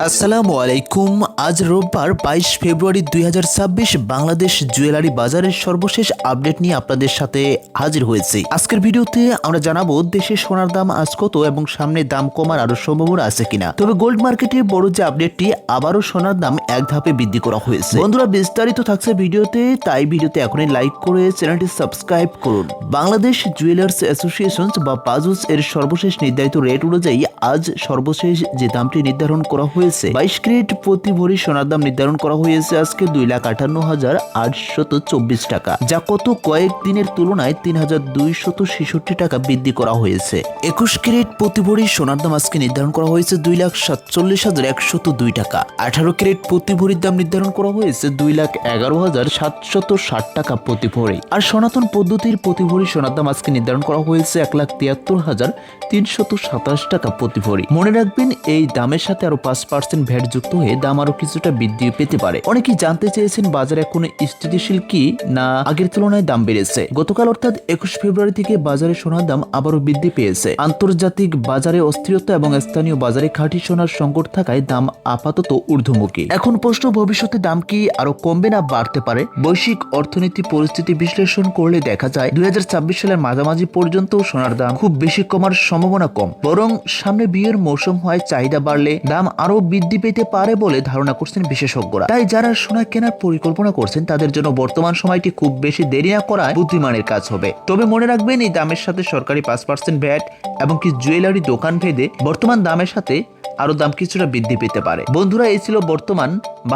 আসসালামু আলাইকুম। আজ রোববার 22 ফেব্রুয়ারি 2026 বাংলাদেশ জুয়েলারি বাজারের সর্বশেষ আপডেট নিয়ে আপনাদের সাথে হাজির হয়েছি। আজকের ভিডিওতে আমরা জানাবো দেশে সোনার দাম আজ কত এবং সামনে দাম কমার আরো সম্ভাবনা আছে কিনা। তবে গোল্ড মার্কেটে বড় যে আপডেটটি, আবারও সোনার দাম এক ধাপে বৃদ্ধি করা হয়েছে। বন্ধুরা, বিস্তারিত থাকছে ভিডিওতে, তাই ভিডিওতে এখনই লাইক করে চ্যানেলটি সাবস্ক্রাইব করুন। বাংলাদেশ জুয়েলার্স অ্যাসোসিয়েশন বা বাজুস এর সর্বশেষ নির্ধারিত রেট অনুযায়ী আজ সর্বশেষ যে দামটি নির্ধারণ করা হয়েছে 22 ক্যারেট প্রতি ভরি সোনার দাম নির্ধারণ করা হয়েছে আজকে 2,58,824 টাকা, যা গত কয়েকদিনের তুলনায় 3,266 টাকা বৃদ্ধি করা হয়েছে। 21 ক্যারেট প্রতি ভরি সোনার দাম আজকে নির্ধারণ করা হয়েছে 2,47,102 টাকা। 18 ক্যারেট প্রতি ভরির দাম নির্ধারণ করা হয়েছে 2,11,760 টাকা প্রতি ভরি। আর সনাতন পদ্ধতির প্রতি ভরি সোনার দাম আজকে নির্ধারণ করা হয়েছে 1,73,327 টাকা প্রতি ভরি। মনে রাখবেন, এই দামের সাথে আরো 5% ভ্যাট যুক্ত হয়ে দাম আরো কিছুটা বৃদ্ধি পেতে পারে। অনেকেই জানতে চেয়েছেন বাজার এখন স্থিতিশীল কি না আগের তুলনায় দাম বেড়েছে। গতকাল অর্থাৎ 21 ফেব্রুয়ারি থেকে বাজারে সোনার দাম আবারও বৃদ্ধি পেয়েছে। আন্তর্জাতিক বাজারে অস্থিরতা এবং স্থানীয় বাজারে খাঁটি সোনার সংকট থাকায় দাম আপাতত ঊর্ধ্বমুখী। এখন প্রশ্ন, ভবিষ্যতে দাম কি আরো কমবে না বাড়তে পারে? বৈশ্বিক অর্থনীতি পরিস্থিতি বিশ্লেষণ করলে দেখা যায় 2026 সালের মাঝামাঝি পর্যন্ত সোনার দাম খুব বেশি কমার সম্ভাবনা কম, বরং সামনে বিয়ের মৌসুম হয়, চাহিদা বাড়লে দাম আরো বৃদ্ধি পেতে পারে বলে ধারণা করছেন বিশেষজ্ঞরা। তাই যারা সোনা কেনার পরিকল্পনা করছেন তাদের জন্য বর্তমান সময়টি খুব বেশি দেরি না করায় বুদ্ধিমানের কাজ হবে। তবে মনে রাখবেন, এই দামের সাথে সরকারি 5% ভ্যাট এবং কি জুয়েলারি দোকান ভেদে বর্তমান দামের সাথে আরো দাম কিছুটা বৃদ্ধি পেতে পারে। বন্ধুরা, এই ছিল বর্তমান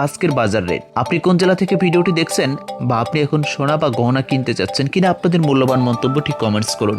আজকের বাজার রেট। আপনি কোন জেলা থেকে ভিডিওটি দেখছেন বা আপনি এখন সোনা বা গহনা কিনতে চাচ্ছেন কিনা, আপনাদের মূল্যবান মন্তব্যটি কমেন্টস করুন।